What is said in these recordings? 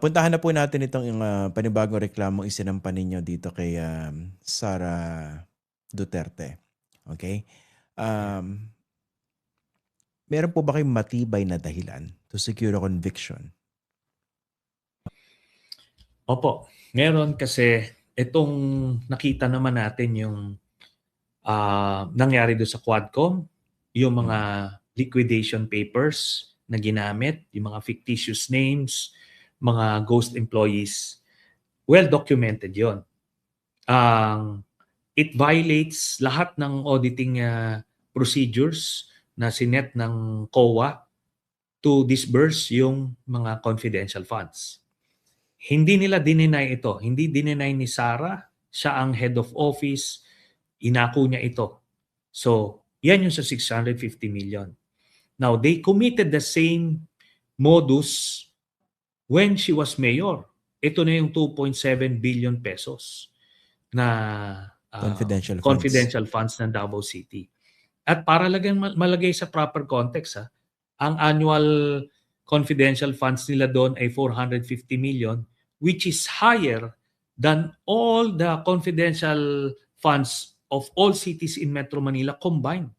Puntahan na po natin itong panibagong reklamong isinampa ninyo dito kay Sara Duterte. Okay? Yeah. Meron po ba kayong matibay na dahilan to secure a conviction? Opo, meron kasi itong nakita naman natin yung nangyari doon sa Quadcom, yung mga liquidation papers na ginamit, yung mga fictitious names, mga ghost employees, well documented yon. It violates lahat ng auditing procedures na sinet ng COA to disburse yung mga confidential funds. Hindi nila dininay ito. Hindi dininay ni Sara. Siya ang head of office. Inako niya ito. So, yan yung sa 650 million. Now, they committed the same modus when she was mayor. Ito na yung 2.7 billion pesos na confidential funds ng Davao City. At para malagay sa proper context, ang annual confidential funds nila doon ay 450 million, which is higher than all the confidential funds of all cities in Metro Manila combined.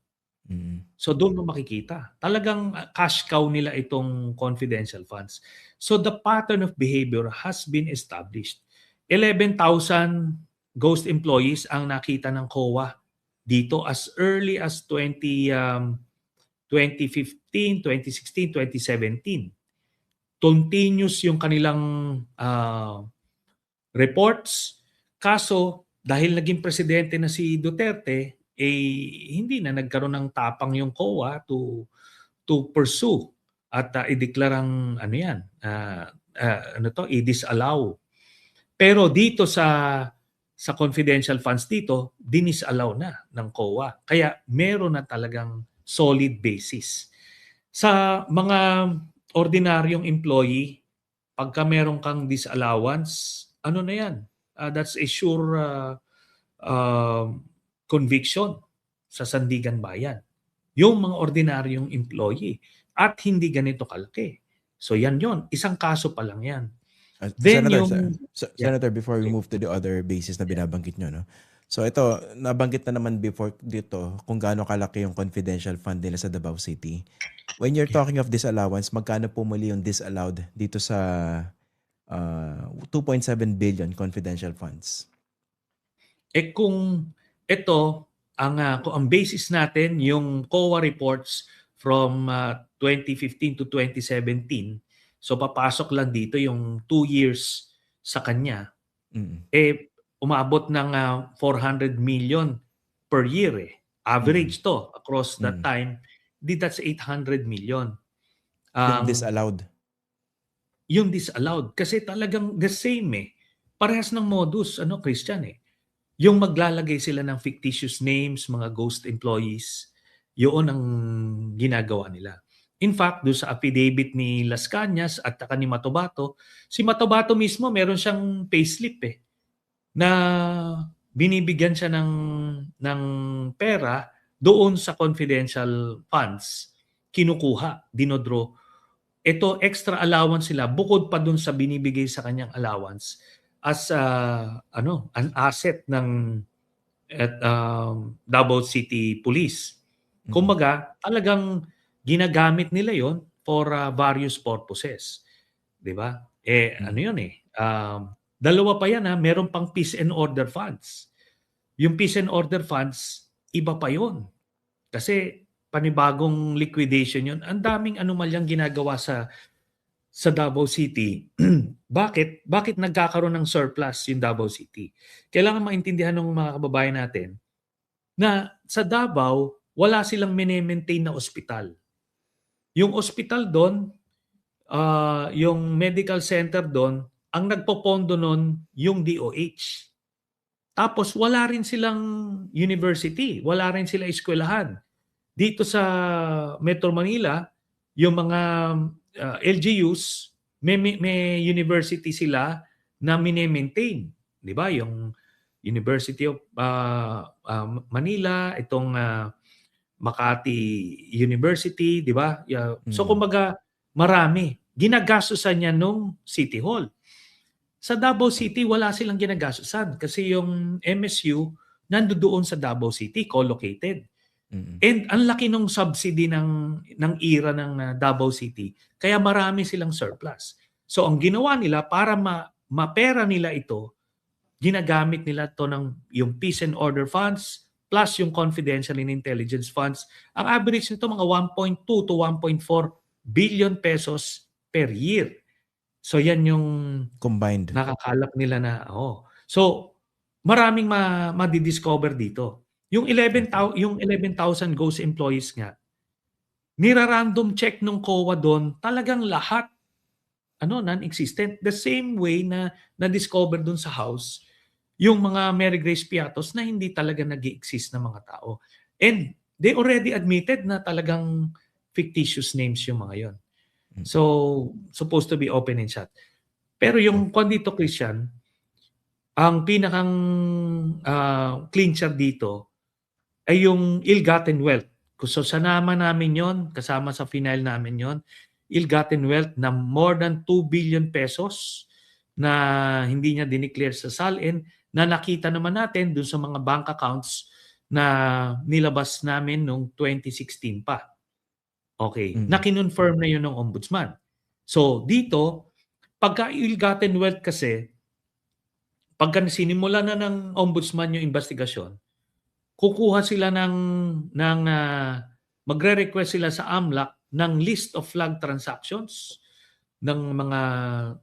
So doon mo makikita. Talagang cash cow nila itong confidential funds. So the pattern of behavior has been established. 11,000 ghost employees ang nakita ng COA dito as early as 2015, 2016, 2017. Continuous yung kanilang reports. Kaso, dahil naging presidente na si Duterte, hindi na nagkaroon ng tapang yung COA to pursue at i-declare i-disallow. Pero dito sa confidential funds dito, dinisallow na ng COA. Kaya meron na talagang solid basis. Sa mga ordinaryong employee, pagka meron kang disallowance, ano na yan? That's a sure conviction sa Sandigan Bayan. Yung mga ordinaryong employee at hindi ganito kalaki. So yan yon, isang kaso pa lang yan. Then Senator, before we move to the other basis na binabanggit nyo, no? So ito, nabanggit na naman before dito kung gaano kalaki yung confidential fund nila sa Davao City. When you're talking of disallowance, magkano po muli yung disallowed dito sa 2.7 billion confidential funds? Kung ito, kung ang basis natin, yung COA reports from 2015 to 2017, so papasok lang dito yung 2 years sa kanya, umabot ng 400 million per year. Average to across that time, that's 800 million. Yung disallowed? Yung disallowed. Kasi talagang the same Parehas ng modus, Christian Yung maglalagay sila ng fictitious names, mga ghost employees, yun ang ginagawa nila. In fact, doon sa affidavit ni Las Cañas at ni Matobato, si Matobato mismo meron siyang payslip na binibigyan siya ng pera doon sa confidential funds, kinukuha, dinodraw. Ito, extra allowance sila bukod pa doon sa binibigay sa kanyang allowance as an asset ng Davao City Police. Kumbaga, talagang ginagamit nila yon for various purposes. 'Di ba? Ano yun dalawa pa yan meron pang peace and order funds. Yung peace and order funds, iba pa yon. Kasi panibagong liquidation yon. Ang daming anomalyang ginagawa sa Davao City. Bakit nagkakaroon ng surplus yung Davao City? Kailangan maintindihan ng mga kababayan natin na sa Davao, wala silang maintain na ospital. Yung ospital doon, yung medical center doon, ang nagpopondo nun yung DOH. Tapos wala rin silang university, wala rin sila eskwelahan. Dito sa Metro Manila, yung mga LGUs, may university sila na mini-maintain. Di ba? Yung University of Manila, itong Makati University, di ba? So kumbaga, marami ginagastusan niya nung City Hall. Sa Davao City, wala silang ginagastusan kasi yung MSU nandoon sa Davao City, co-located. Mm. And ang laki ng subsidy ng IRA ng Davao City, kaya marami silang surplus. So ang ginawa nila para mapera nila ito, ginagamit nila to ng yung peace and order funds plus yung confidential and intelligence funds. Ang average nito mga 1.2 to 1.4 billion pesos per year. So yan yung Combined. nakakalap nila na So maraming madidiscover dito. Yung 11,000 ghost employees nga, nira-random check nung COA doon, talagang lahat non-existent. The same way na na-discover doon sa house yung mga Mary Grace Piatos na hindi talaga nag-exist na mga tao. And they already admitted na talagang fictitious names yung mga yon. So, supposed to be open and shut. Pero yung kwan dito, Christian, ang pinakang clincher dito ay yung ill-gotten wealth. So, sanama namin yon, kasama sa final namin yon, ill-gotten wealth na more than 2 billion pesos na hindi niya dineclare sa SALN, na nakita naman natin dun sa mga bank accounts na nilabas namin noong 2016 pa. Okay. Na kinonfirm na yun ng ombudsman. So dito, pagka ill-gotten wealth kasi, pagka sinimula na ng ombudsman yung investigasyon, kukuha sila magre-request sila sa AMLAC ng list of flag transactions ng mga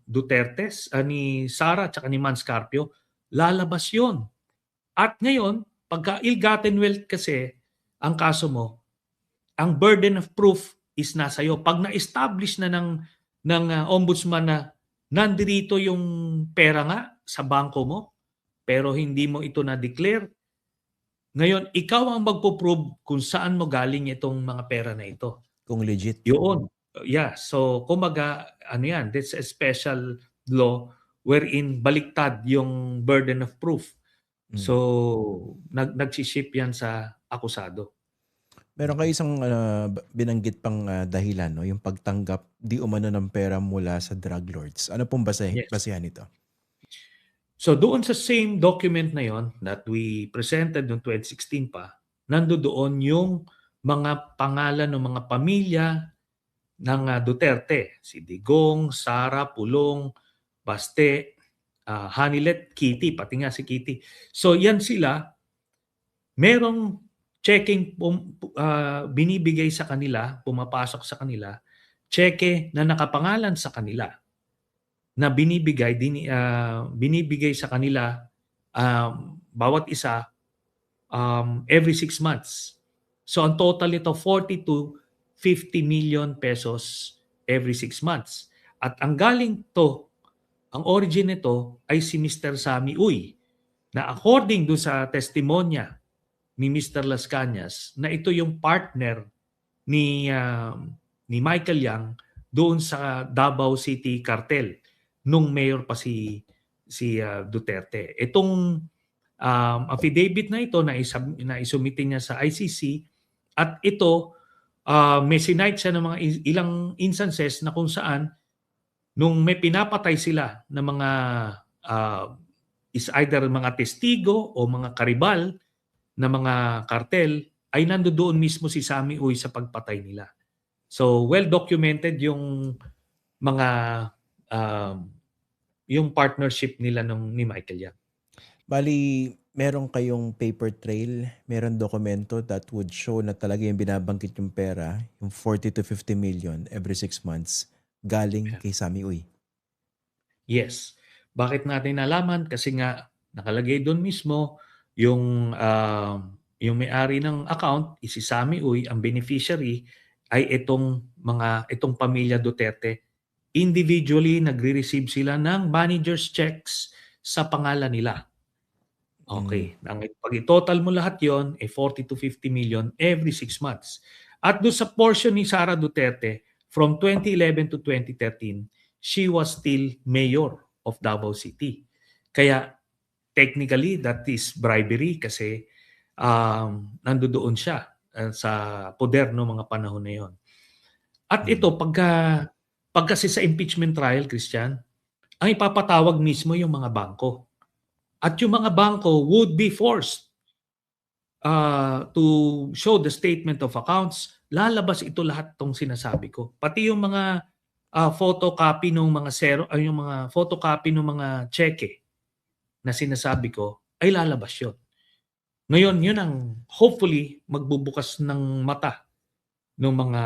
Dutertes, ni Sara at ni Manscarpio. Lalabas yon. At ngayon, pagka ill-gotten wealth kasi, ang kaso mo, ang burden of proof is nasa iyo. Pag na-establish na ng ombudsman na nandirito yung pera nga sa bangko mo, pero hindi mo ito na-declare, ngayon, ikaw ang magpo-prove kung saan mo galing itong mga pera na ito. Kung legit. Yun. Yeah. So, kumaga, that's a special law wherein baliktad yung burden of proof. So, nagsiship yan sa akusado. Meron kayo isang binanggit pang dahilan, no? Yung pagtanggap di umano ng pera mula sa drug lords. Ano pong basehan nito? So doon sa same document na yon that we presented noong 2016 pa, nandoon yung mga pangalan ng mga pamilya ng Duterte. Si Digong, Sara, Pulong, Baste, Hanilet, Kitty, pati nga si Kitty. So yan sila, merong checking binibigay sa kanila, pumapasok sa kanila, cheque na nakapangalan sa kanila, na binibigay sa kanila bawat isa every 6 months. So ang total nito 40 to 50 million pesos every 6 months. At ang origin nito ay si Mr. Sammy Uy, na according do sa testimonya ni Mr. Las Cañas, na ito yung partner ni Michael Yang doon sa Davao City cartel nung mayor pa si Duterte. Itong affidavit na ito na isumite niya sa ICC, at ito may sinite siya ng mga ilang instances na kung saan nung may pinapatay sila ng mga is either mga testigo o mga karibal na mga kartel, ay nandoon mismo si Sammy Uy sa pagpatay nila. So well documented yung mga yung partnership nila ni Michael Yang. Bali, meron kayong paper trail, meron dokumento that would show na talaga yung binabanggit yung pera, yung 40 to 50 million every 6 months, galing kay Sammy Uy. Yes. Bakit natin nalaman? Kasi nga nakalagay doon mismo yung may-ari ng account, si Sammy Uy, ang beneficiary ay itong pamilya Duterte. Individually nagre-receive sila ng manager's checks sa pangalan nila. Okay. Pag i-total mo lahat yon, 40 to 50 million every 6 months. At doon sa portion ni Sara Duterte, from 2011 to 2013, she was still mayor of Davao City. Kaya technically, that is bribery kasi nandoon siya sa poder no mga panahon na yon. At ito, pagka Pag kasi sa impeachment trial, Christian, ang ipapatawag mismo yung mga bangko. At yung mga bangko would be forced to show the statement of accounts. Lalabas ito lahat tong sinasabi ko. Pati yung mga photocopy ng mga yung mga photocopy ng mga cheque na sinasabi ko ay lalabas yun. Ngayon, yun ang hopefully magbubukas ng mata ng mga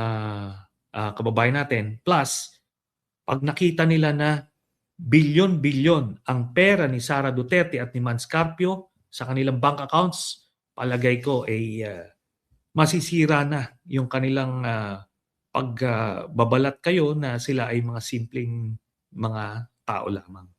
kababayan natin. Plus, pag nakita nila na bilyon-bilyon ang pera ni Sara Duterte at ni Mans Carpio sa kanilang bank accounts, palagay ko ay masisira na yung kanilang pagbabalat kayo na sila ay mga simpleng mga tao lamang.